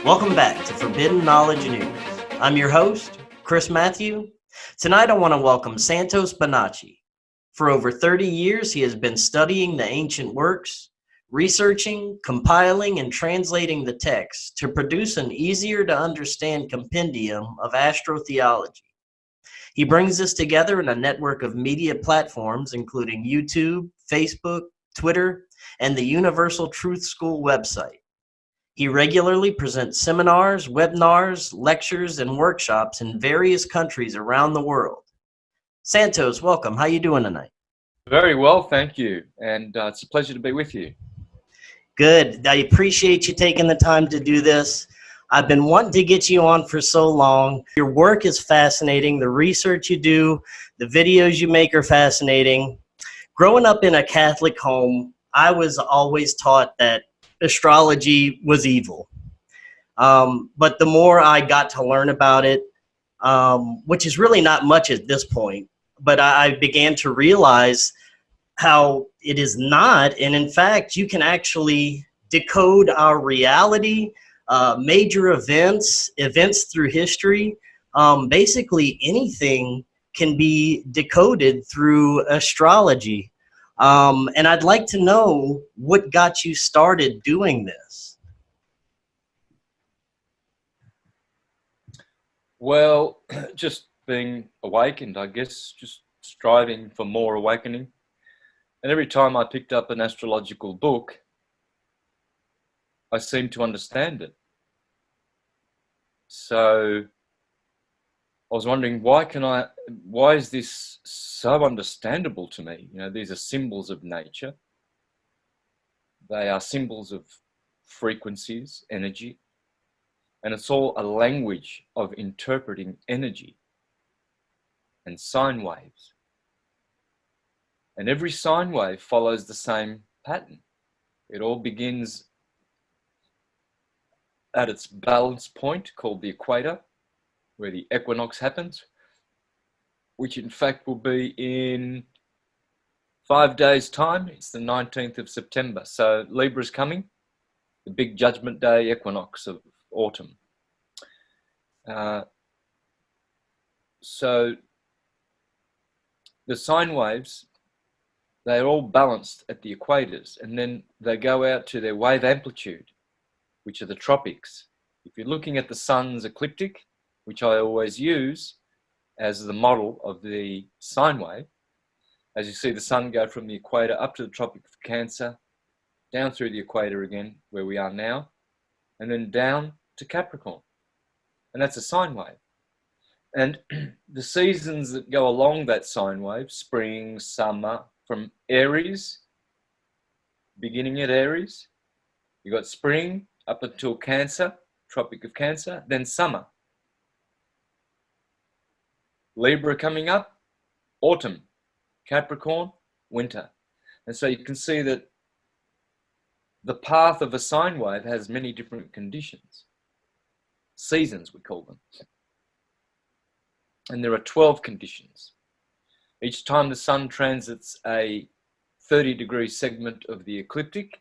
Welcome back to Forbidden Knowledge News. I'm your host, Chris Matthew. Tonight I want to welcome Santos Bonacci. For over 30 years, he has been studying the ancient works, researching, compiling, and translating the text to produce an easier-to-understand compendium of astrotheology. He brings this together in a network of media platforms including YouTube, Facebook, Twitter, and the Universal Truth School website. He regularly presents seminars, webinars, lectures, and workshops in various countries around the world. Santos, welcome. How you doing tonight? Very well, thank you. And it's a pleasure to be with you. Good. I appreciate you taking the time to do this. I've been wanting to get you on for so long. Your work is fascinating. The research you do, the videos you make are fascinating. Growing up in a Catholic home, I was always taught that astrology was evil. But the more I got to learn about it, which is really not much at this point, but I began to realize how it is not. And in fact, you can actually decode our reality, major events through history. Basically anything can be decoded through astrology. And I'd like to know what got you started doing this. Well, just being awakened, I guess, just striving for more awakening. And every time I picked up an astrological book, I seemed to understand it. So I was wondering, why is this so understandable to me? You know, these are symbols of nature. They are symbols of frequencies, energy, and it's all a language of interpreting energy and sine waves. And every sine wave follows the same pattern. It all begins at its balance point called the equator, where the equinox happens, which in fact will be in 5 days' time. It's the 19th of September. So Libra's coming, the big judgment day equinox of autumn. So the sine waves, they're all balanced at the equators, and then they go out to their wave amplitude, which are the tropics. If you're looking at the sun's ecliptic, which I always use as the model of the sine wave, as you see the sun go from the equator up to the Tropic of Cancer, down through the equator again, where we are now, and then down to Capricorn. And that's a sine wave. And the seasons that go along that sine wave, spring, summer, from Aries, beginning at Aries, you got spring up until Cancer, Tropic of Cancer, then summer. Libra coming up, autumn, Capricorn, winter. And so you can see that the path of a sine wave has many different conditions. Seasons, we call them. And there are 12 conditions. Each time the sun transits a 30-degree segment of the ecliptic,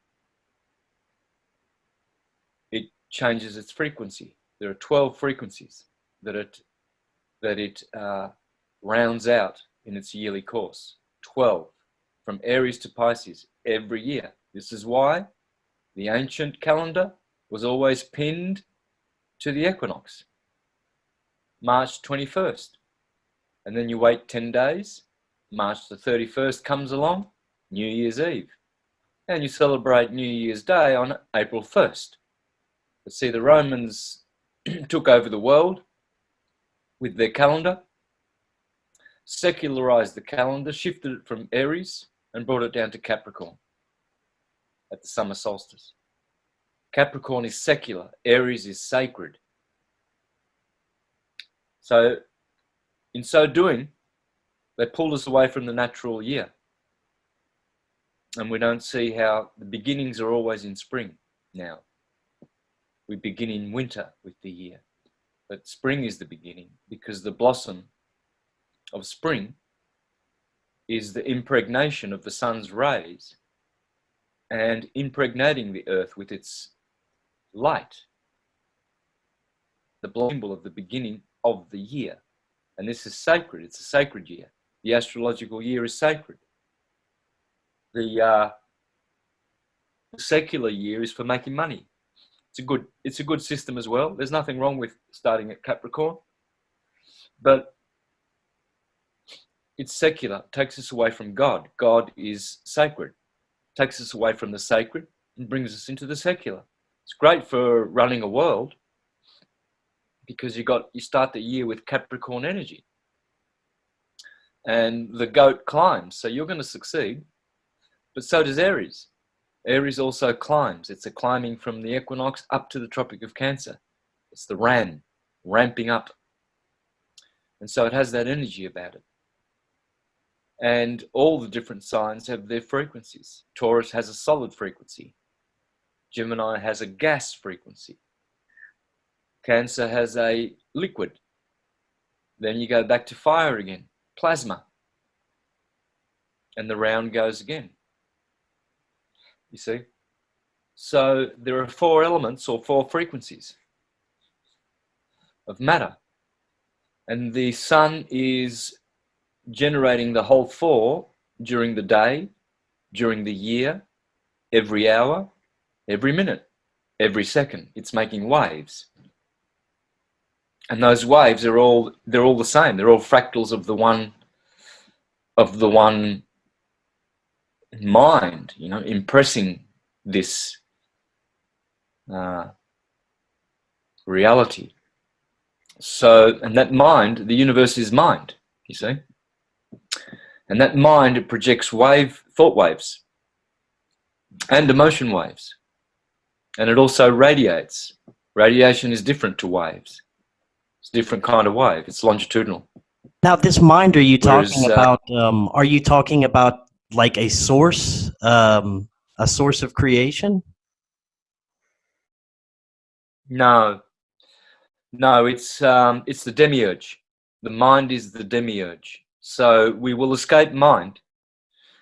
it changes its frequency. There are 12 frequencies that it rounds out in its yearly course. 12, from Aries to Pisces, every year. This is why the ancient calendar was always pinned to the equinox, March 21st. And then you wait 10 days, March the 31st comes along, New Year's Eve. And you celebrate New Year's Day on April 1st. But see, the Romans took over the world with their calendar, secularized the calendar, shifted it from Aries and brought it down to Capricorn at the summer solstice. Capricorn is secular, Aries is sacred. So in so doing, they pulled us away from the natural year. And we don't see how the beginnings are always in spring now. We begin in winter with the year. But spring is the beginning because the blossom of spring is the impregnation of the sun's rays and impregnating the earth with its light. the symbol of the beginning of the year. And this is sacred. It's a sacred year. The astrological year is sacred. The secular year is for making money. It's a good system as well. There's nothing wrong with starting at Capricorn, but it's secular. It takes us away from God. God is sacred. It takes us away from the sacred and brings us into the secular. It's great for running a world because you start the year with Capricorn energy. And the goat climbs, so you're going to succeed. But so does Aries. Aries also climbs. It's a climbing from the equinox up to the Tropic of Cancer. It's the ram, ramping up. And so it has that energy about it. And all the different signs have their frequencies. Taurus has a solid frequency. Gemini has a gas frequency. Cancer has a liquid. Then you go back to fire again, plasma. And the round goes again. You see? So there are 4 elements or 4 frequencies of matter. And the sun is generating the whole 4 during the day, during the year, every hour, every minute, every second. It's making waves. And those waves are all the same. They're all fractals of the one mind, you know, impressing this reality. So, and that mind, the universe is mind, you see. And that mind, it projects thought waves and emotion waves. And it also radiates. Radiation is different to waves. It's a different kind of wave. It's longitudinal. Now, this mind, are you talking about? Are you talking about like a source of creation? No, it's the demiurge. The mind is the demiurge. So we will escape mind.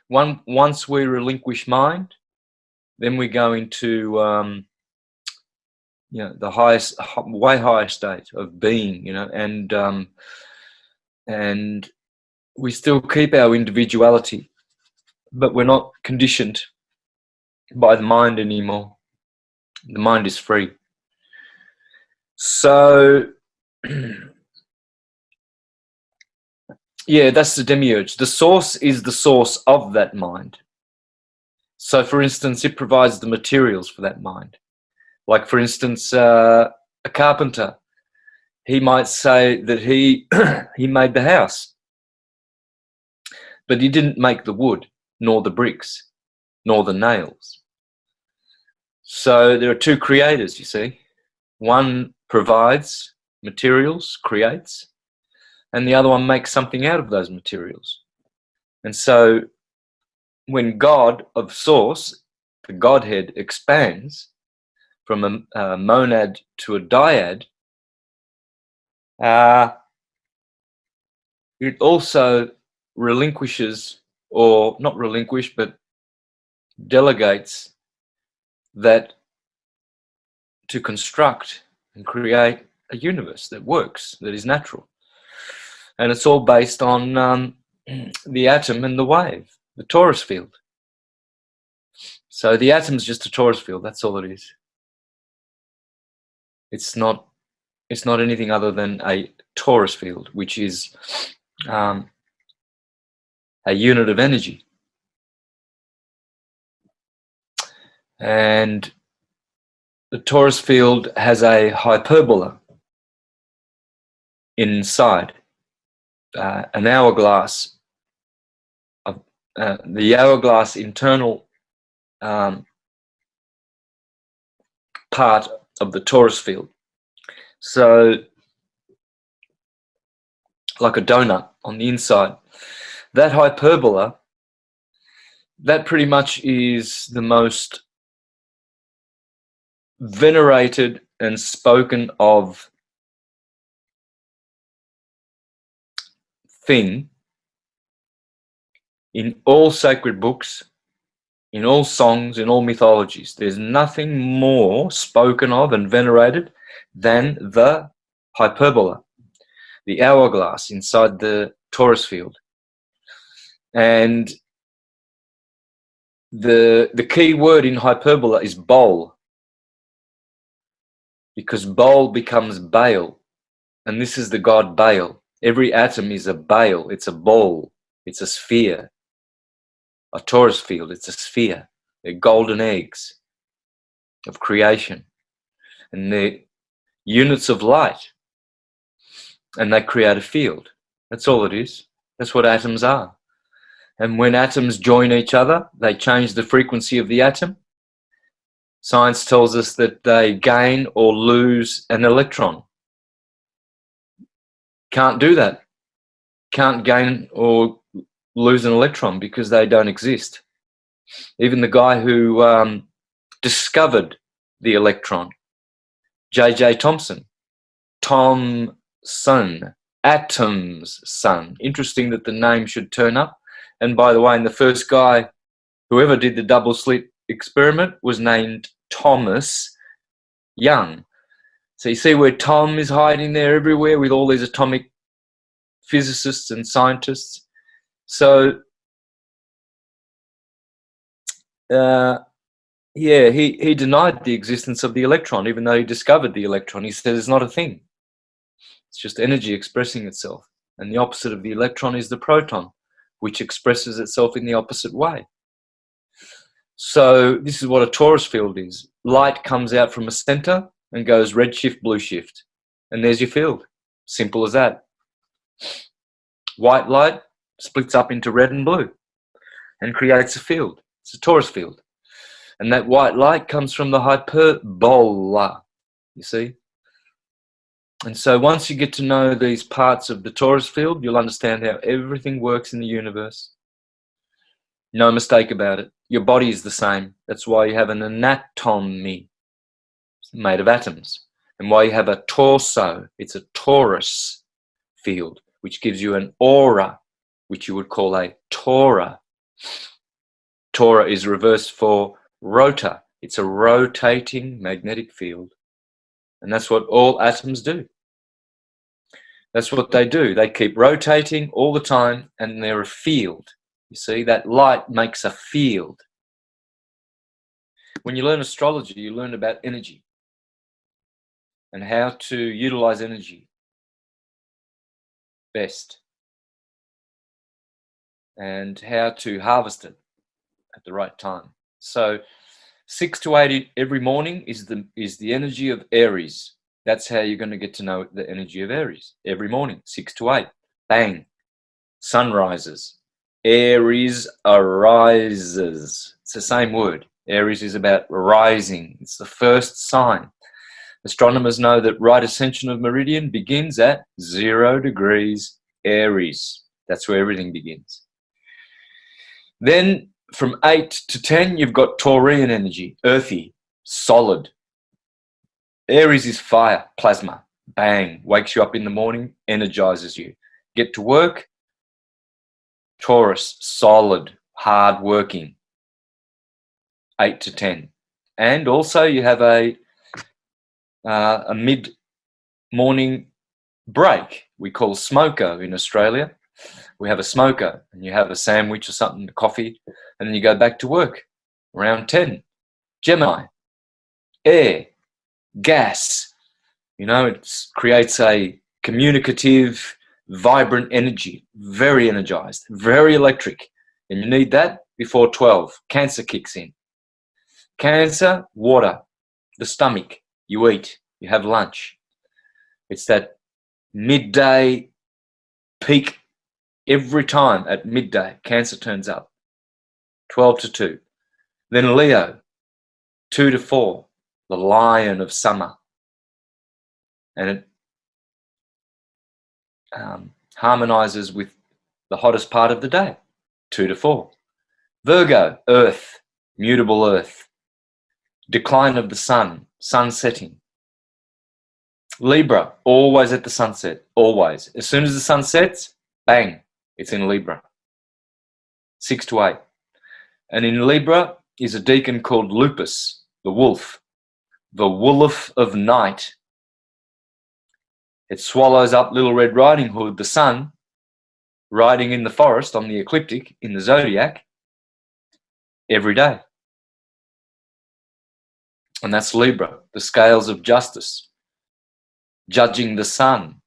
Once we relinquish mind, then we go into the way higher state of being, you know, and we still keep our individuality, but we're not conditioned by the mind anymore. The mind is free. So, yeah, that's the demiurge. The source is the source of that mind. So, for instance, it provides the materials for that mind. Like, for instance, a carpenter, he might say that he made the house, but he didn't make the wood, nor the bricks, nor the nails. So there are 2 creators, you see. One provides materials, creates, and the other one makes something out of those materials. And so when God of Source, the Godhead, expands from a monad to a dyad, it also relinquishes, or not relinquish, but delegates that to construct and create a universe that works, that is natural. And it's all based on the atom and the wave, the torus field. So the atom's just a torus field, that's all it is. It's not anything other than a torus field, which is a unit of energy. And the torus field has a hyperbola inside, an hourglass. The hourglass internal part of the torus field. So, like a donut on the inside. That hyperbola, that pretty much is the most venerated and spoken of thing in all sacred books, in all songs, in all mythologies. There's nothing more spoken of and venerated than the hyperbola, the hourglass inside the torus field. And the key word in hyperbola is bowl, because bowl becomes Baal, and this is the god Baal. Every atom is a Baal. It's a ball. It's a sphere. A torus field, it's a sphere. They're golden eggs of creation, and they're units of light, and they create a field. That's all it is. That's what atoms are. And when atoms join each other, they change the frequency of the atom. Science tells us that they gain or lose an electron. Can't do that. Can't gain or lose an electron because they don't exist. Even the guy who discovered the electron, J.J. Thomson, atom's son. Interesting that the name should turn up. And by the way, the first guy, whoever did the double slit experiment, was named Thomas Young. So you see where Tom is hiding there everywhere with all these atomic physicists and scientists. So, yeah, he denied the existence of the electron, even though he discovered the electron. He said it's not a thing. It's just energy expressing itself. And the opposite of the electron is the proton, which expresses itself in the opposite way. So this is what a torus field is. Light comes out from a center and goes red shift, blue shift. And there's your field. Simple as that. White light splits up into red and blue and creates a field. It's a torus field. And that white light comes from the hyperbola, you see. And so once you get to know these parts of the torus field, you'll understand how everything works in the universe. No mistake about it. Your body is the same. That's why you have an anatomy. It's made of atoms. And why you have a torso. It's a torus field, which gives you an aura, which you would call a tora. Tora is reversed for rotor. It's a rotating magnetic field. And that's what all atoms do. That's what they do. They keep rotating all the time, and they're a field. You see, that light makes a field. When you learn astrology, you learn about energy and how to utilize energy best and how to harvest it at the right time. So 6 to 8 every morning is the energy of Aries. That's how you're going to get to know the energy of Aries. Every morning, 6 to 8. Bang. Sun rises. Aries arises. It's the same word. Aries is about rising. It's the first sign. Astronomers know that right ascension of meridian begins at 0 degrees Aries. That's where everything begins. Then from 8 to 10, you've got Taurian energy, earthy, solid. Aries is fire, plasma, bang, wakes you up in the morning, energizes you. Get to work. Taurus, solid, hard working, 8 to 10. And also you have a mid-morning break. We call smoko in Australia. We have a smoko, and you have a sandwich or something, coffee, and then you go back to work around 10. Gemini, air, gas. You know, it creates a communicative, vibrant energy, very energized, very electric. And you need that before 12. Cancer kicks in. Cancer, water, the stomach. You eat, you have lunch. It's that midday peak. Every time at midday, Cancer turns up. 12 to 2. Then Leo, 2 to 4, the lion of summer. And it harmonizes with the hottest part of the day, 2 to 4. Virgo, earth, mutable earth. Decline of the sun, sun setting. Libra, always at the sunset, always. As soon as the sun sets, bang, it's in Libra. 6 to 8. And in Libra is a deacon called Lupus, the wolf of night. It swallows up Little Red Riding Hood, the sun, riding in the forest on the ecliptic in the zodiac every day. And that's Libra, the scales of justice, judging the sun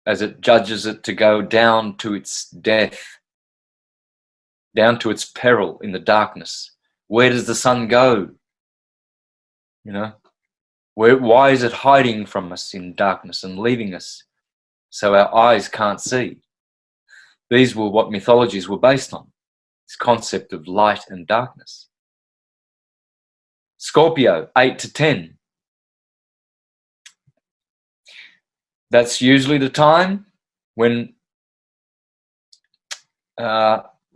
as it judges it to go down to its death, down to its peril in the darkness. Where does the sun go? You know, why is it hiding from us in darkness and leaving us so our eyes can't see? These were what mythologies were based on, this concept of light and darkness. Scorpio, 8 to 10. That's usually the time when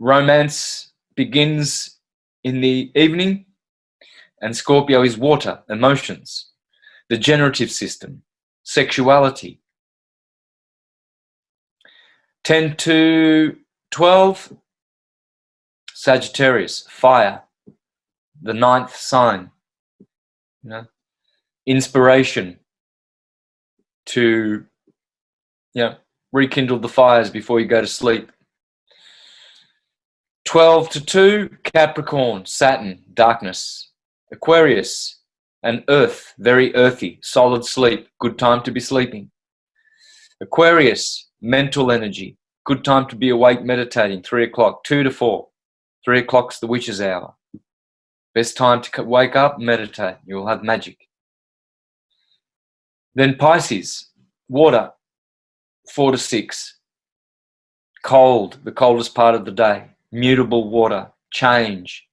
romance begins in the evening, and Scorpio is water, emotions, the generative system, sexuality. 10 to 12, Sagittarius, fire, the 9th sign, you know, inspiration to, you know, rekindle the fires before you go to sleep. 12 to 2, Capricorn, Saturn, darkness. Aquarius and earth, very earthy, solid sleep, good time to be sleeping. Aquarius, mental energy, good time to be awake meditating, 3 o'clock, 2 to 4. 3 o'clock's the witch's hour. Best time to wake up, meditate, you'll have magic. Then Pisces, water, 4 to 6. Cold, the coldest part of the day. Mutable water, change.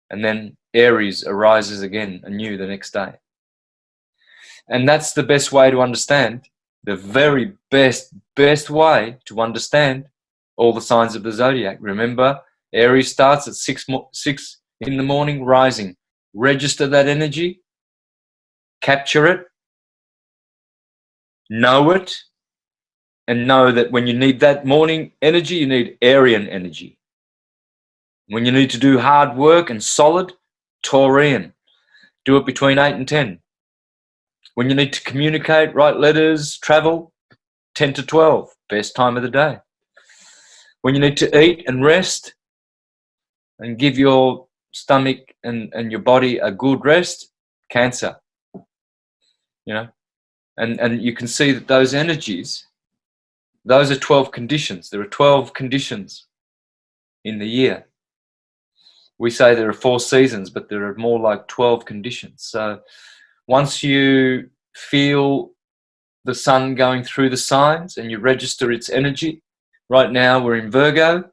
And then Aries arises again anew the next day. And that's the best way to understand, the very best way to understand all the signs of the zodiac. Remember, Aries starts at 6 in the morning, rising. Register that energy, capture it, know it, and know that when you need that morning energy, you need Arian energy. When you need to do hard work and solid, Taurian. Do it between 8 and 10. When you need to communicate, write letters, travel, 10 to 12, best time of the day. When you need to eat and rest and give your stomach and your body a good rest, Cancer. You know, and you can see that those energies, those are 12 conditions. There are 12 conditions in the year. We say there are 4 seasons, but there are more like 12 conditions. So once you feel the sun going through the signs and you register its energy, right now we're in Virgo.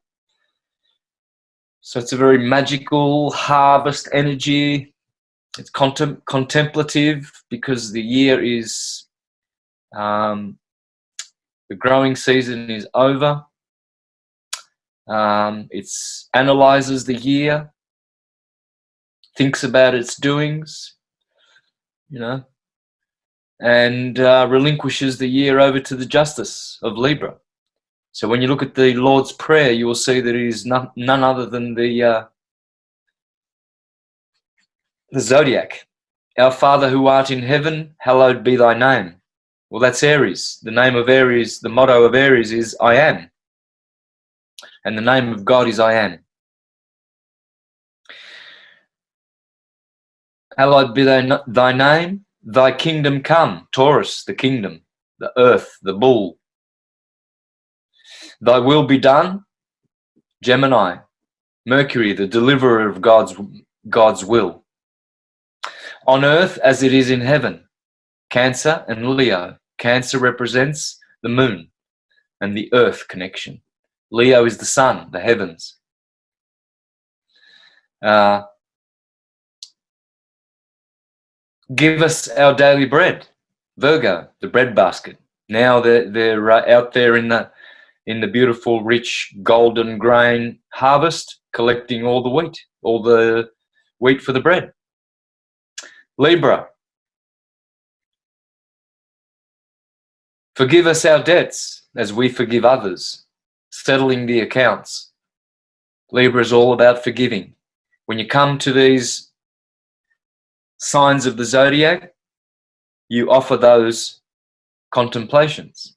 So it's a very magical harvest energy. It's contemplative because the year is, the growing season is over. It analyzes the year, thinks about its doings, you know, and relinquishes the year over to the justice of Libra. So when you look at the Lord's Prayer, you will see that it is none other than the zodiac. Our Father who art in heaven, hallowed be thy name. Well, that's Aries. The name of Aries, the motto of Aries is I am. And the name of God is I am. Hallowed be thy name, thy kingdom come. Taurus, the kingdom, the earth, the bull. Thy will be done. Gemini, Mercury, the deliverer of God's will. On earth as it is in heaven. Cancer and Leo. Cancer represents the moon and the earth connection. Leo is the sun, the heavens. Give us our daily bread. Virgo, the bread basket. Now they're out there in the beautiful, rich, golden grain harvest, collecting all the wheat for the bread. Libra, forgive us our debts as we forgive others, settling the accounts. Libra is all about forgiving. When you come to these signs of the zodiac, you offer those contemplations.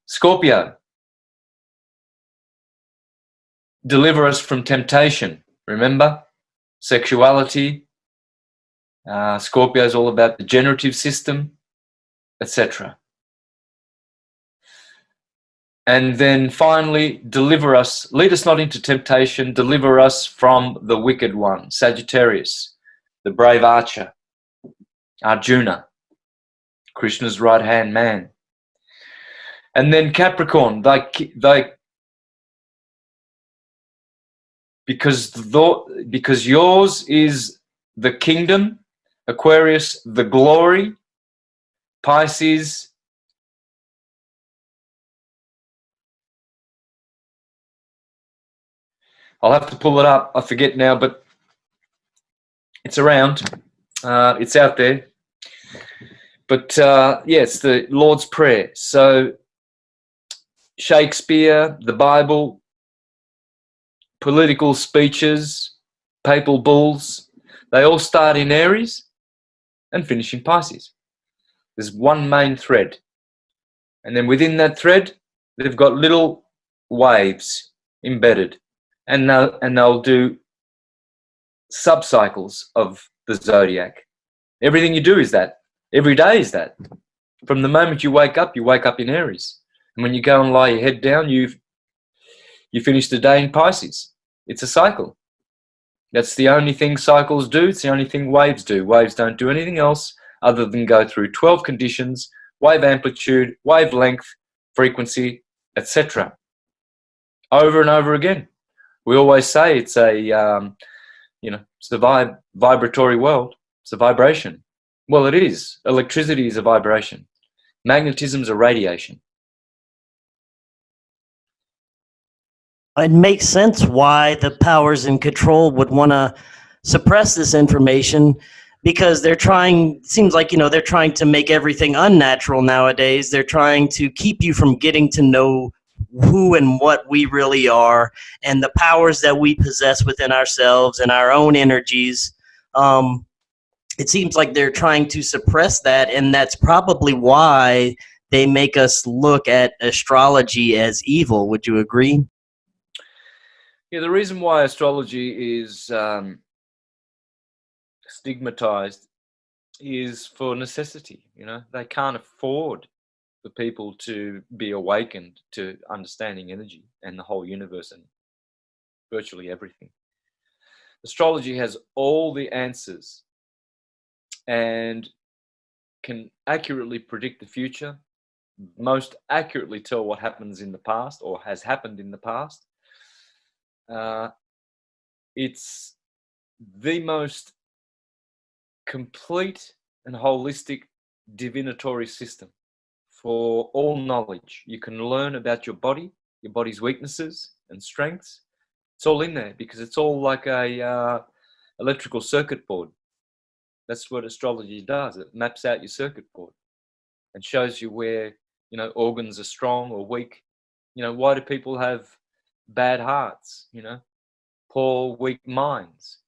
Scorpio, deliver us from temptation. Remember, sexuality. Scorpio is all about the generative system, etc. And then finally, deliver us, lead us not into temptation, deliver us from the wicked one. Sagittarius, the brave archer. Arjuna, Krishna's right-hand man. And then Capricorn, because yours is the kingdom, Aquarius, the glory, Pisces, I'll have to pull it up. I forget now, but it's around. It's out there. But yeah, it's the Lord's Prayer. So Shakespeare, the Bible, political speeches, papal bulls, they all start in Aries and finish in Pisces. There's one main thread. And then within that thread, they've got little waves embedded. And they'll do subcycles of the zodiac. Everything you do is that. Every day is that. From the moment you wake up in Aries. And when you go and lie your head down, you finish the day in Pisces. It's a cycle. That's the only thing cycles do. It's the only thing waves do. Waves don't do anything else other than go through 12 conditions, wave amplitude, wavelength, frequency, etc. Over and over again. We always say it's it's the vibratory world. It's a vibration. Well, it is. Electricity is a vibration. Magnetism is a radiation. It makes sense why the powers in control would want to suppress this information, because they're trying, seems like, they're trying to make everything unnatural nowadays. They're trying to keep you from getting to know who and what we really are and the powers that we possess within ourselves and our own energies. It seems like they're trying to suppress that, and that's probably why they make us look at astrology as evil. Would you agree? Yeah, the reason why astrology is stigmatized is for necessity. They can't afford for people to be awakened to understanding energy and the whole universe and virtually everything. Astrology has all the answers and can accurately predict the future, most accurately tell what happens in the past or has happened in the past. It's the most complete and holistic divinatory system for all knowledge. You can learn about your body's weaknesses and strengths. It's all in there because it's all like a electrical circuit board. That's what astrology does. It maps out your circuit board and shows you where, organs are strong or weak. Why do people have bad hearts? Poor, weak minds,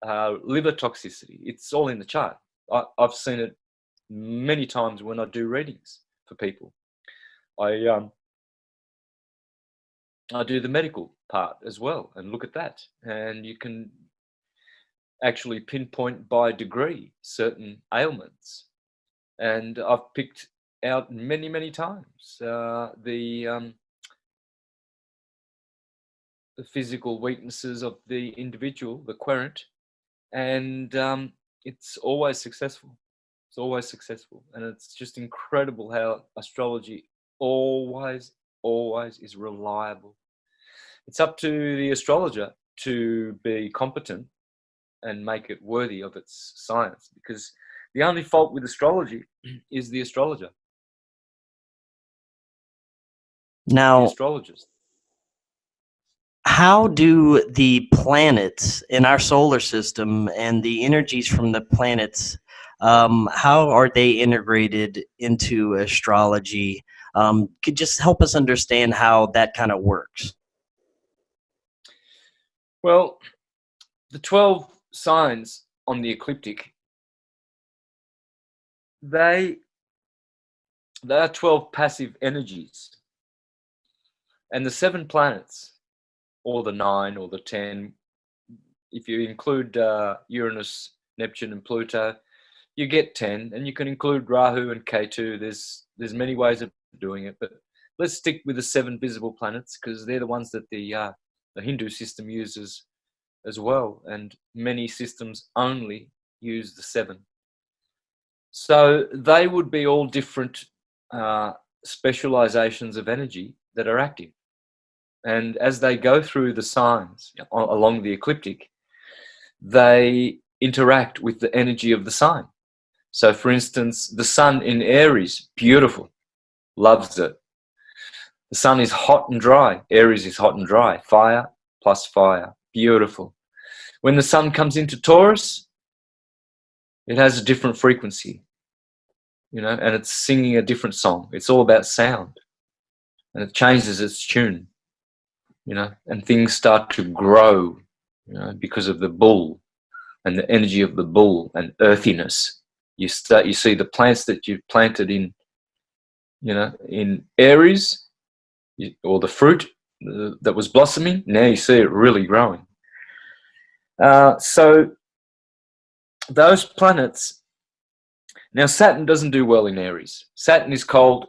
liver toxicity. It's all in the chart. I've seen it many times when I do readings for people. I do the medical part as well and look at that, and you can actually pinpoint by degree certain ailments. And I've picked out many times the physical weaknesses of the individual, the querent, and it's always successful. It's always successful, and it's just incredible how astrology always is reliable. It's up to the astrologer to be competent and make it worthy of its science, because the only fault with astrology is the astrologer. Now, the astrologers. How do the planets in our solar system and the energies from the planets, how are they integrated into astrology? Could just help us understand how that kind of works. Well, the 12 signs on the ecliptic, they There are 12 passive energies. And the 7 planets, or the 9 or the 10, if you include Uranus, Neptune and Pluto, you get 10, and you can include Rahu and Ketu. There's many ways of doing it, but let's stick with the 7 visible planets because they're the ones that the Hindu system uses as well, and many systems only use the 7. So they would be all different specializations of energy that are active. And as they go through the signs along the ecliptic, they interact with the energy of the sign. So for instance, the sun in Aries, beautiful, loves it. The sun is hot and dry. Aries is hot and dry. Fire plus fire, beautiful. When the sun comes into Taurus, it has a different frequency, you know, and it's singing a different song. It's all about sound, and it changes its tune, you know, and things start to grow, you know, because of the bull and the energy of the bull and earthiness. You see the plants that you've planted in, you know, in Aries, or the fruit that was blossoming. Now you see it really growing. So those planets. Now Saturn doesn't do well in Aries. Saturn is cold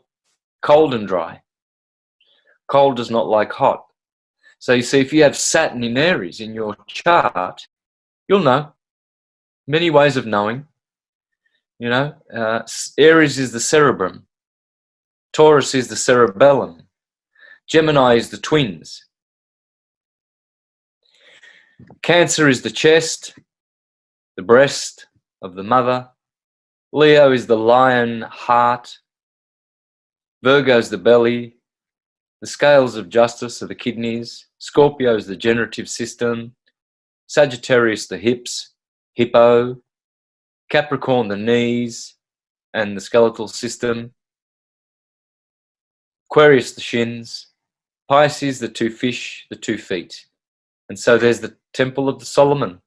and dry. Cold does not like hot. So you see, if you have Saturn in Aries in your chart, you'll know. Many ways of knowing. You know, Aries is the cerebrum. Taurus is the cerebellum. Gemini is the twins. Cancer is the chest, the breast of the mother. Leo is the lion heart. Virgo is the belly. The scales of justice are the kidneys. Scorpio is the generative system. Sagittarius the hips, hippo. Capricorn the knees and the skeletal system. Aquarius the shins. Pisces the 2 fish, the 2 feet. And so there's the Temple of the Solomon.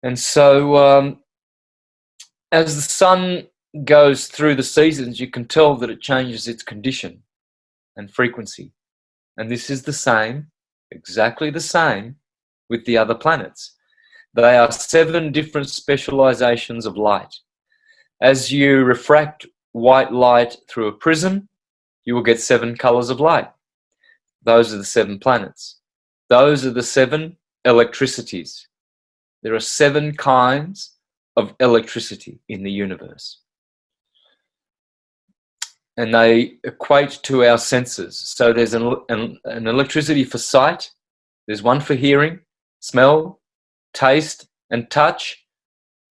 And so as the sun goes through the seasons, you can tell that it changes its condition and frequency. And this is the same, exactly the same, with the other planets. They are 7 different specializations of light. As you refract white light through a prism, you will get 7 colors of light. Those are the 7 planets. Those are the 7 electricities. There are 7 kinds of electricity in the universe. And they equate to our senses. So there's an electricity for sight. There's one for hearing, smell, taste and touch.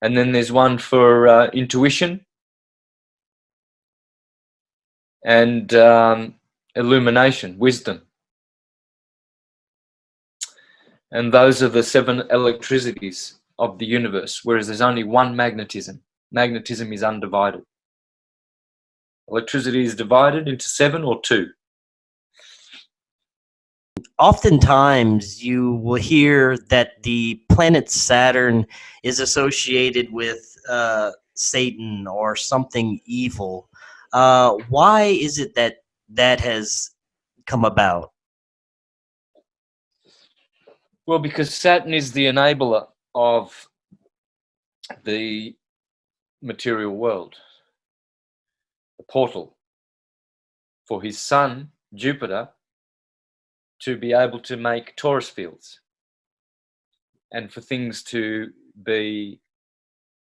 And then there's one for intuition and illumination, wisdom. And those are the 7 electricities of the universe, whereas there's only one magnetism. Magnetism is undivided. Electricity is divided into 7 or 2. Oftentimes you will hear that the planet Saturn is associated with Satan or something evil. Why is it that that has come about? Well, because Saturn is the enabler of the material world, the portal for his son, Jupiter, to be able to make torus fields and for things to be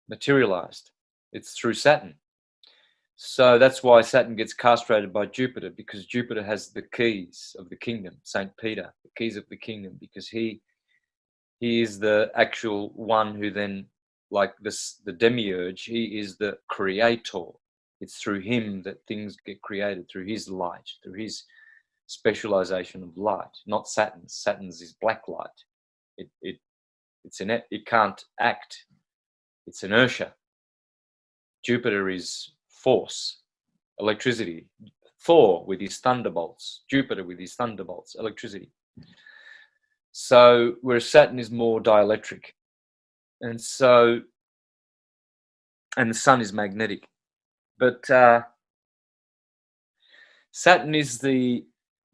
materialized. It's through Saturn. So that's why Saturn gets castrated by Jupiter, because Jupiter has the keys of the kingdom, Saint Peter, the keys of the kingdom, because he is the actual one who then, like this, the demiurge, he is the creator. It's through him that things get created, through his light, through his specialization of light, not Saturn's. Saturn's is black light. It can't act. It's inertia. Jupiter is force, electricity. Thor with his thunderbolts, Jupiter with his thunderbolts, electricity. So whereas Saturn is more dielectric, and the sun is magnetic. But Saturn is the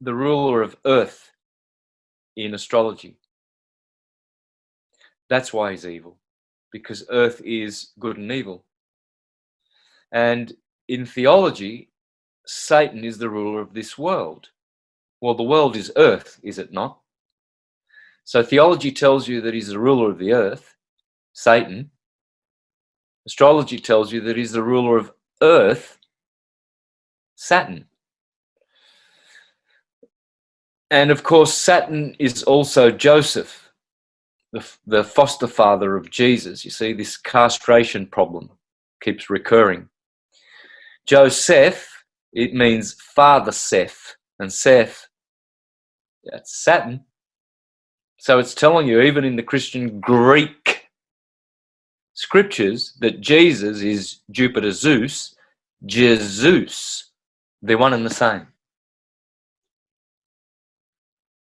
ruler of Earth in astrology. That's why he's evil, because Earth is good and evil. And in theology, Satan is the ruler of this world. Well, the world is Earth, is it not? So theology tells you that he's the ruler of the Earth, Satan. Astrology tells you that he's the ruler of Earth, Saturn. And of course, Saturn is also Joseph, the foster father of Jesus. You see, this castration problem keeps recurring. Joseph, it means father Seth, and Seth, that's Saturn. So it's telling you, even in the Christian Greek scriptures, that Jesus is Jupiter Zeus, Jesus. They're one and the same.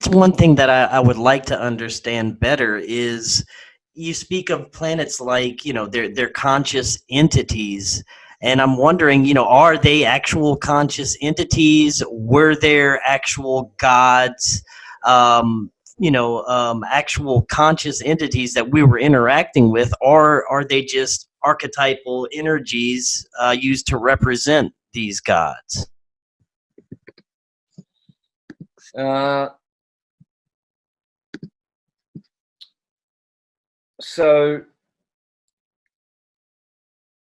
One thing that I would like to understand better is you speak of planets like, they're conscious entities. And I'm wondering, are they actual conscious entities? Were there actual gods, actual conscious entities that we were interacting with? Or are they just archetypal energies used to represent these gods? So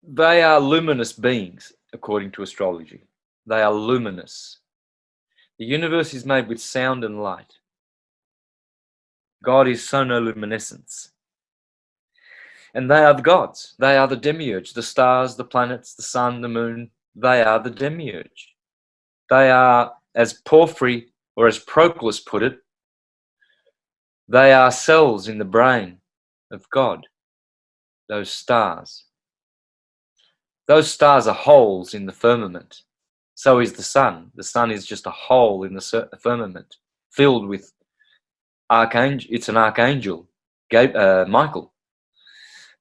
they are luminous beings, according to astrology. They are luminous. The universe is made with sound and light. God is sonoluminescence. And they are the gods. They are the demiurge. The stars, the planets, the sun, the moon, they are the demiurge. They are, as Porphyry or as Proclus put it, they are cells in the brain of God, those stars. Those stars are holes in the firmament. So is the sun. The sun is just a hole in the firmament, filled with archangel. It's an archangel, Michael,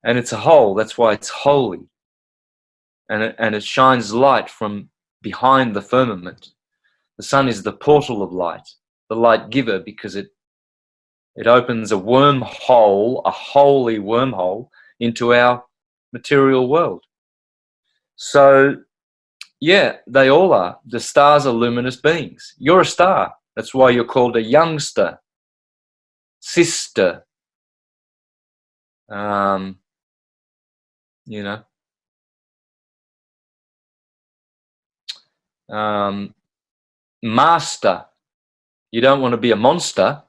and it's a hole. That's why it's holy, and it shines light from behind the firmament. The sun is the portal of light, the light giver, because it opens a wormhole, a holy wormhole, into our material world. So, yeah, they all are. The stars are luminous beings. You're a star. That's why you're called a youngster, sister, master. You don't want to be a monster.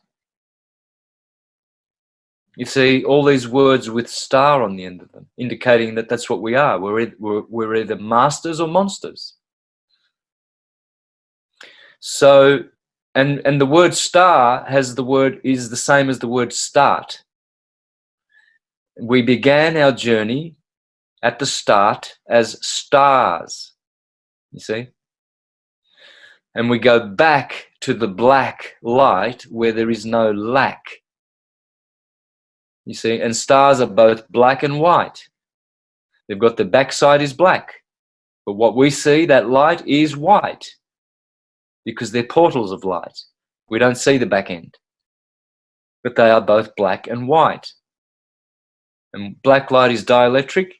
You see, all these words with star on the end of them, indicating that that's what we are. We're either masters or monsters. So, and the word star is the same as the word start. We began our journey at the start as stars, you see? And we go back to the black light where there is no lack. You see, and stars are both black and white. They've got the backside is black, but what we see, that light, is white because they're portals of light. We don't see the back end, but they are both black and white. And black light is dielectric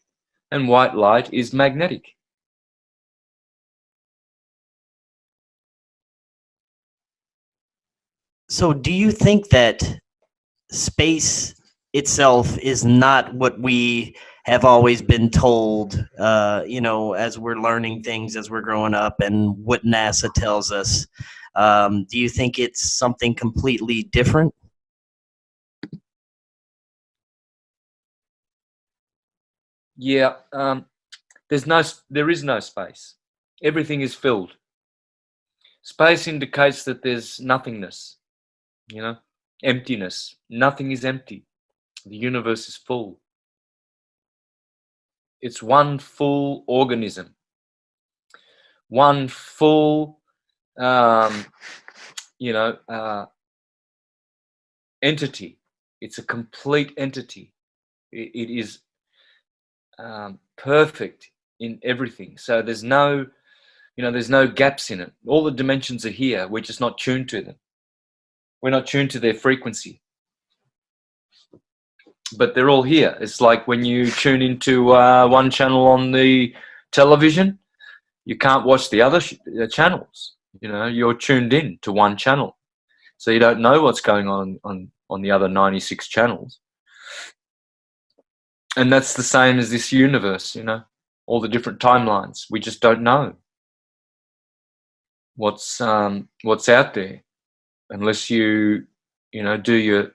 and white light is magnetic. So do you think that space itself is not what we have always been told, as we're learning things, as we're growing up, and what NASA tells us? Do you think it's something completely different? Yeah, there is no space. Everything is filled. Space indicates that there's nothingness, emptiness. Nothing is empty. The universe is full. It's one full organism, one full, entity. It's a complete entity. It is perfect in everything. So there's no, there's no gaps in it. All the dimensions are here. We're just not tuned to them. We're not tuned to their frequency. But they're all here. It's like when you tune into one channel on the television, you can't watch the other channels. You're tuned in to one channel. So you don't know what's going on the other 96 channels. And that's the same as this universe, all the different timelines. We just don't know what's out there unless you do your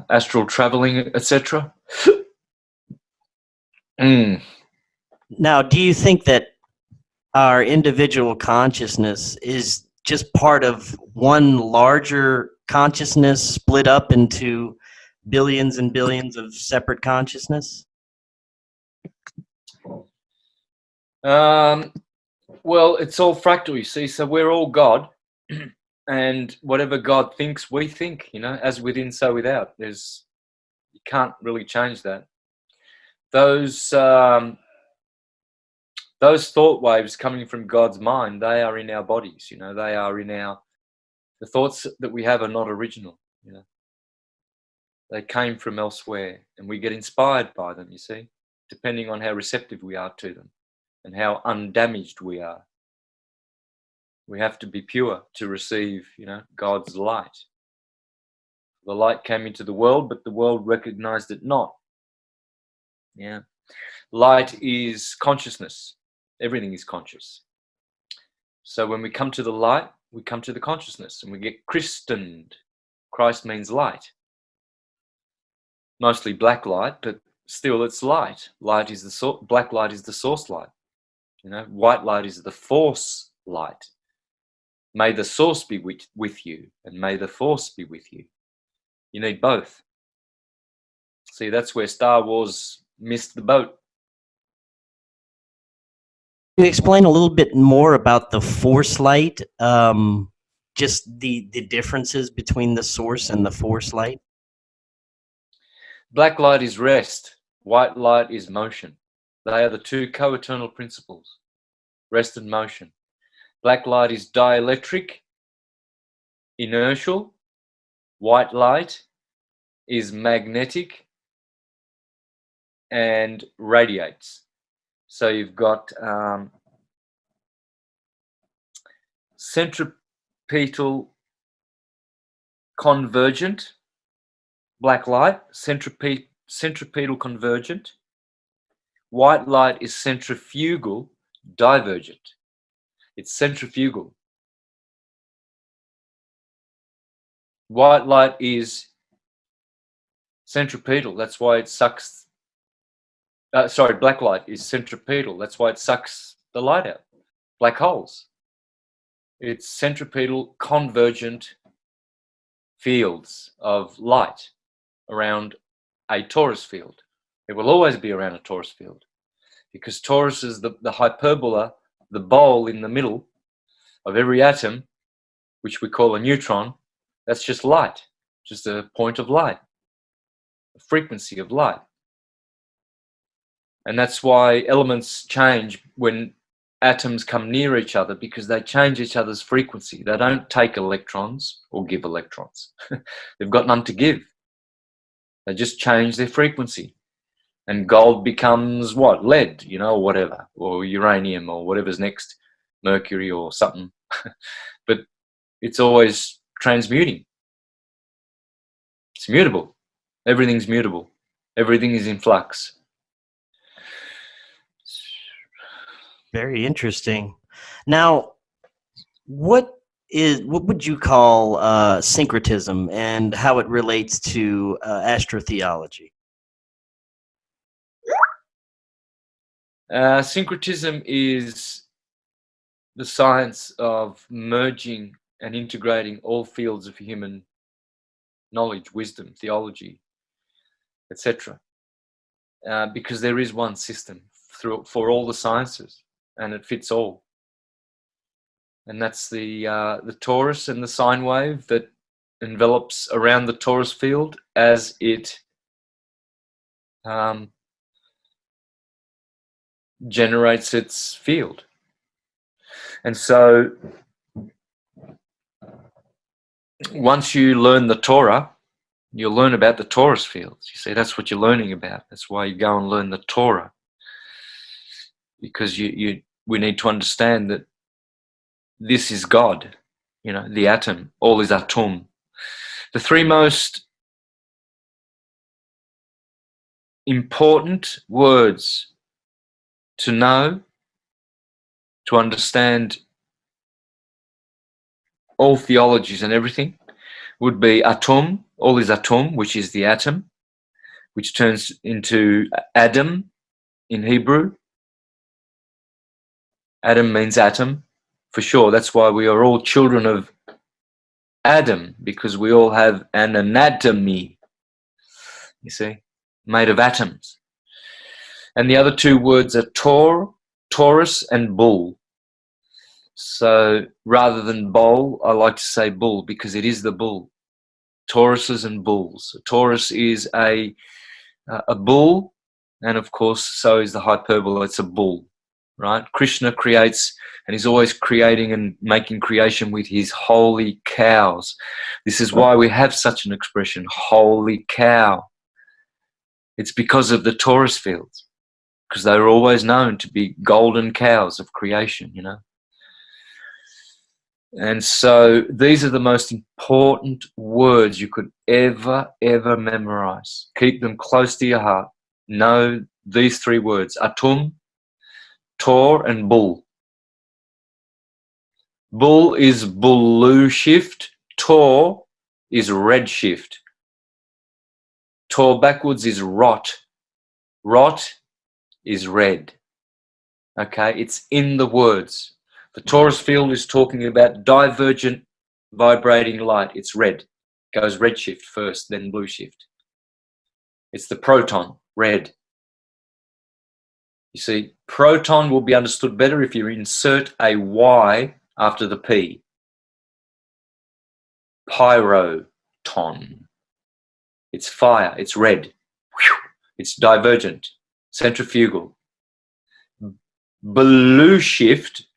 astral traveling, etc. Now, do you think that our individual consciousness is just part of one larger consciousness split up into billions and billions of separate consciousness? Well, it's all fractal, you see. So we're all God, and whatever God thinks, we think. As within, so without. You can't really change that. Those thought waves coming from God's mind, they are in our bodies. They are in the thoughts that we have are not original. They came from elsewhere, and we get inspired by them. You see, depending on how receptive we are to them and how undamaged we are. We have to be pure to receive, God's light. The light came into the world, but the world recognized it not. Yeah. Light is consciousness. Everything is conscious. So when we come to the light, we come to the consciousness, and we get christened. Christ means light. Mostly black light, but still it's light. Light is the black light is the source light. White light is the force light. May the source be with you, and may the force be with you. You need both. See, that's where Star Wars missed the boat. Can you explain a little bit more about the force light? Just the differences between the source and the force light? Black light is rest. White light is motion. They are the two co-eternal principles, rest and motion. Black light is dielectric, inertial. White light is magnetic and radiates. So you've got centripetal convergent, black light, centripetal convergent. White light is centrifugal divergent. It's centrifugal. White light is centripetal. That's why it sucks. Black light is centripetal. That's why it sucks the light out. Black holes. It's centripetal convergent fields of light around a torus field. It will always be around a torus field, because torus is the hyperbola, the bowl in the middle of every atom, which we call a neutron. That's just light, just a point of light, a frequency of light. And that's why elements change when atoms come near each other, because they change each other's frequency. They don't take electrons or give electrons. They've got none to give. They just change their frequency. And gold becomes what? Lead, or whatever, or uranium, or whatever's next, mercury or something. But it's always transmuting. It's mutable. Everything's mutable. Everything is in flux. Very interesting. Now, what would you call syncretism, and how it relates to astrotheology? Syncretism is the science of merging and integrating all fields of human knowledge, wisdom, theology, etc. Because there is one system for all the sciences, and it fits all. And that's the torus and the sine wave that envelops around the torus field as it generates its field. And so once you learn the Torah, you'll learn about the torus fields. You see, that's what you're learning about. That's why you go and learn the Torah. Because we need to understand that this is God, you know, the atom, all is atom. The three most important words to know, to understand all theologies and everything, would be atom, all is atom, which is the atom, which turns into Adam in Hebrew. Adam means atom, for sure. That's why we are all children of Adam, because we all have an anatomy, you see, made of atoms. And the other two words are Taurus and bull. So rather than bowl, I like to say bull, because it is the bull. Tauruses and bulls. A Taurus is a bull, and of course so is the hyperbola. It's a bull, right? Krishna creates, and he's always creating and making creation with his holy cows. This is why we have such an expression, holy cow. It's because of the torus fields, because they were always known to be golden cows of creation, you know. And so these are the most important words you could ever memorize. Keep them close to your heart. Know these three words, atum, tor, and bull. Bull is blue shift. Tor is red shift. Tor backwards is rot. Rot is red. Okay, it's in the words. The torus field is talking about divergent vibrating light. It's red. Goes red shift first, then blue shift. It's the proton, red. You see, proton will be understood better if you insert a Y after the P. Pyroton. It's fire. It's red. It's divergent, centrifugal. Blue shift,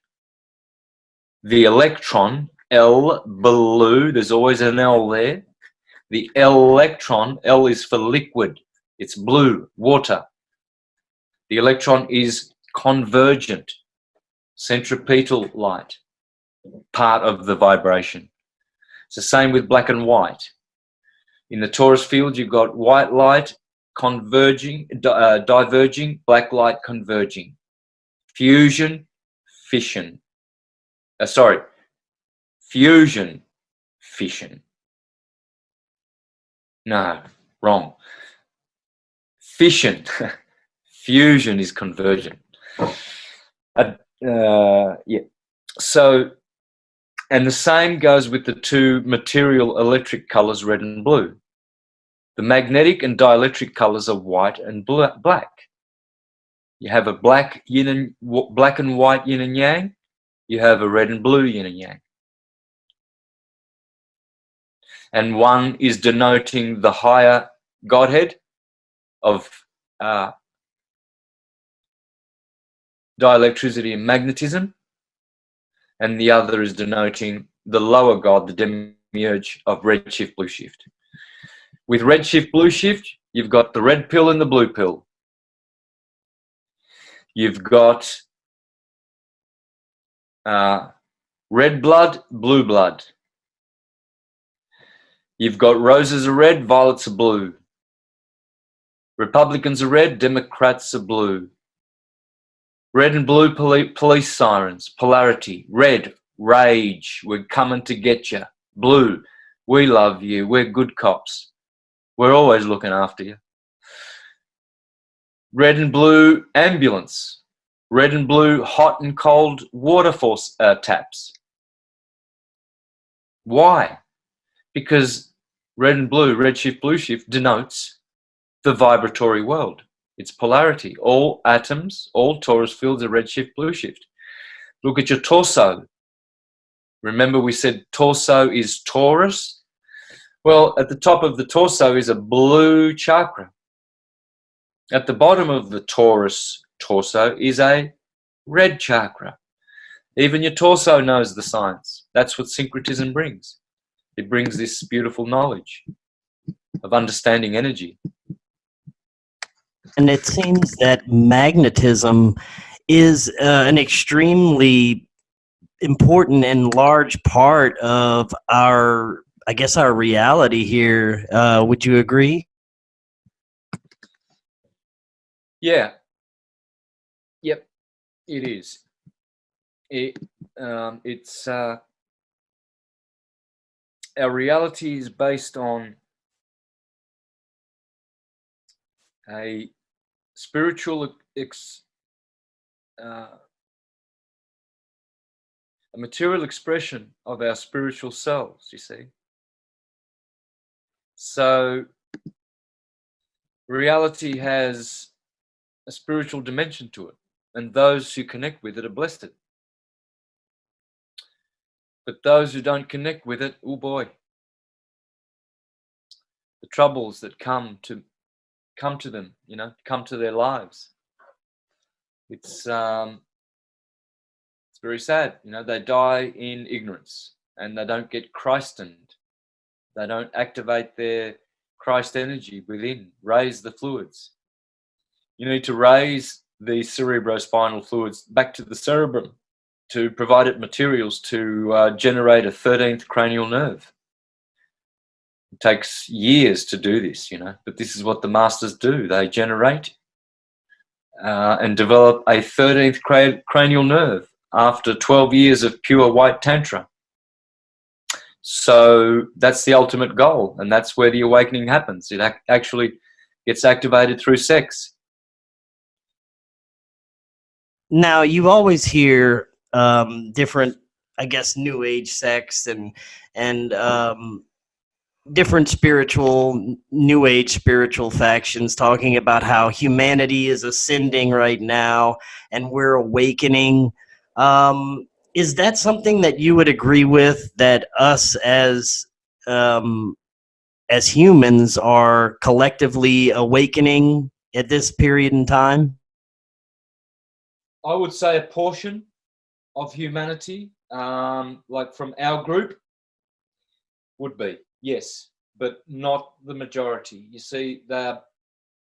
the electron, L, blue, there's always an L there. The electron, L is for liquid. It's blue, water. The electron is convergent, centripetal light, part of the vibration. It's the same with black and white. In the torus field, you've got white light converging, diverging, black light converging. Fusion, fission. Fusion, fission. No, wrong. Fission. Fusion is convergent. Yeah. So, and the same goes with the two material electric colors, red and blue. The magnetic and dielectric colors are white and black. You have a black and white yin and yang. You have a red and blue yin and yang. And one is denoting the higher Godhead of dielectricity and magnetism, and the other is denoting the lower God, the demiurge of red shift, blue shift. With red shift, blue shift, you've got the red pill and the blue pill. You've got red blood, blue blood. You've got roses are red, violets are blue. Republicans are red, Democrats are blue. Red and blue police sirens, polarity. Red, rage, we're coming to get you. Blue, we love you, we're good cops. We're always looking after you. Red and blue, ambulance. Red and blue, hot and cold water force taps. Why? Because red and blue, red shift, blue shift, denotes the vibratory world. It's polarity. All atoms, all torus fields are red shift, blue shift. Look at your torso. Remember we said torso is Taurus? Well, at the top of the torso is a blue chakra. At the bottom of the torus torso is a red chakra. Even your torso knows the science. That's what syncretism brings. It brings this beautiful knowledge of understanding energy. And it seems that magnetism is an extremely important and large part of our, I guess, our reality here. Would you agree? Yeah. Yep. It is. It's our reality is based on a spiritual a material expression of our spiritual selves, you see. So reality has a spiritual dimension to it, and those who connect with it are blessed. But those who don't connect with it, oh boy, the troubles that come to them, you know, come to their lives. It's very sad, you know. They die in ignorance, and they don't get Christened. They don't activate their Christ energy within, raise the fluids. You need to raise the cerebrospinal fluids back to the cerebrum to provide it materials to generate a 13th cranial nerve. It takes years to do this, you know, but this is what the masters do. They generate and develop a 13th cranial nerve after 12 years of pure white tantra. So that's the ultimate goal, and that's where the awakening happens. It actually gets activated through sex. Now, you always hear different, I guess, New Age sects and different New Age spiritual factions talking about how humanity is ascending right now and we're awakening. Is that something that you would agree with, that us um, as humans are collectively awakening at this period in time? I would say a portion of humanity, like from our group, would be, yes, but not the majority. You see, they're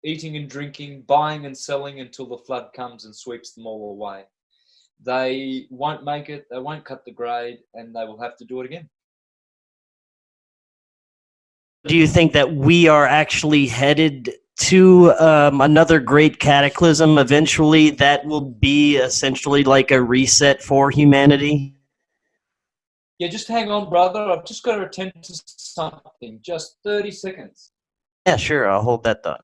eating and drinking, buying and selling until the flood comes and sweeps them all away. They won't make it, they won't cut the grade, and they will have to do it again. Do you think that we are actually headed to another great cataclysm eventually that will be essentially like a reset for humanity? Yeah, just hang on, brother. I've just got to attend to something. Just 30 seconds. Yeah, sure. I'll hold that thought.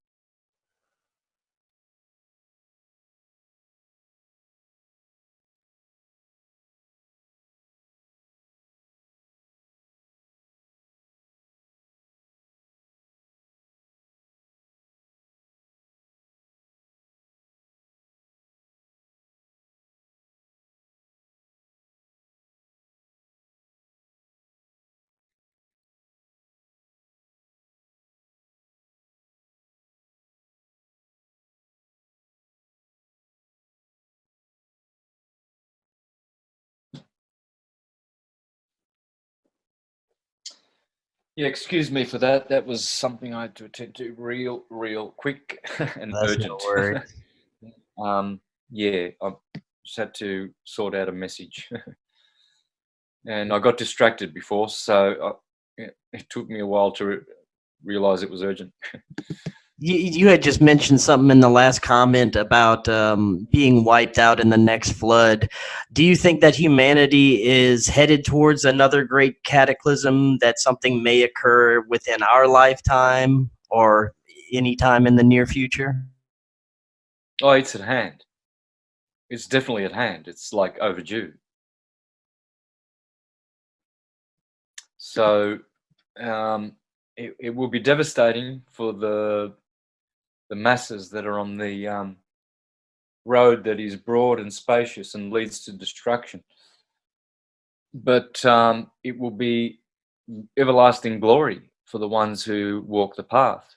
Yeah, excuse me for that. That was something I had to attend to real quick and That's no urgent. worries. Yeah, I just had to sort out a message. And I got distracted before, so it took me a while to realize it was urgent. You had just mentioned something in the last comment about being wiped out in the next flood. Do you think that humanity is headed towards another great cataclysm, that something may occur within our lifetime or any time in the near future? Oh, it's at hand. It's definitely at hand. It's like overdue. So it will be devastating for the masses that are on the road that is broad and spacious and leads to destruction. But it will be everlasting glory for the ones who walk the path.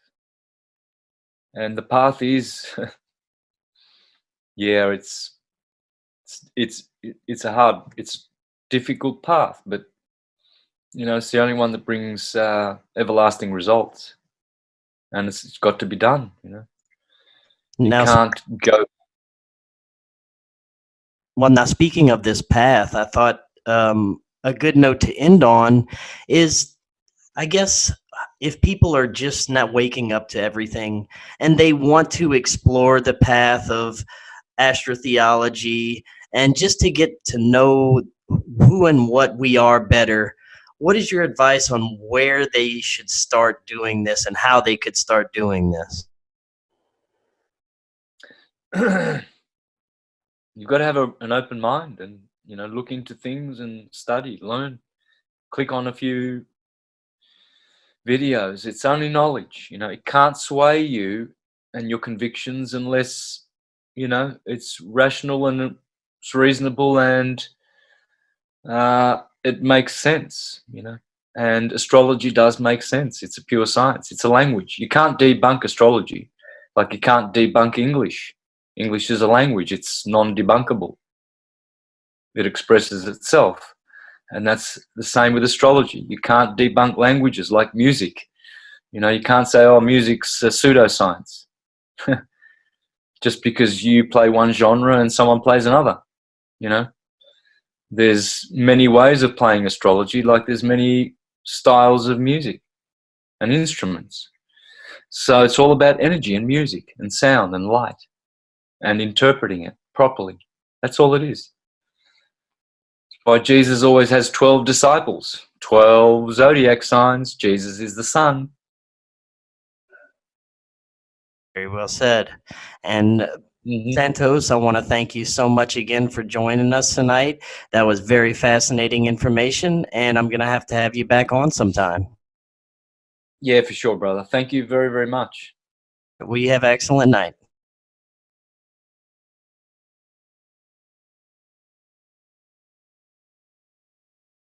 And the path is yeah, it's a hard, it's difficult path, but you know, it's the only one that brings everlasting results, and it's got to be done. You know, you Now, can't go. well, now speaking of this path, I thought a good note to end on is, I guess, if people are just not waking up to everything and they want to explore the path of astrotheology and just to get to know who and what we are better, what is your advice on where they should start doing this and how they could start doing this? You've got to have an open mind, and you know, look into things and study, learn, click on a few videos. It's only knowledge. You know, it can't sway you and your convictions unless, you know, it's rational and it's reasonable, and it makes sense. You know, and astrology does make sense. It's a pure science. It's a language. You can't debunk astrology, like you can't debunk English. English is a language. It's non-debunkable. It expresses itself. And that's the same with astrology. You can't debunk languages like music. You know, you can't say, oh, music's a pseudoscience. Just because you play one genre and someone plays another. You know, there's many ways of playing astrology, like there's many styles of music and instruments. So it's all about energy and music and sound and light and interpreting it properly. That's all it is. Why Jesus always has 12 disciples, 12 zodiac signs. Jesus is the sun. Very well said. And Santos, I want to thank you so much again for joining us tonight. That was very fascinating information, and I'm going to have you back on sometime. Yeah, for sure, brother. Thank you very, very much. We have an excellent night.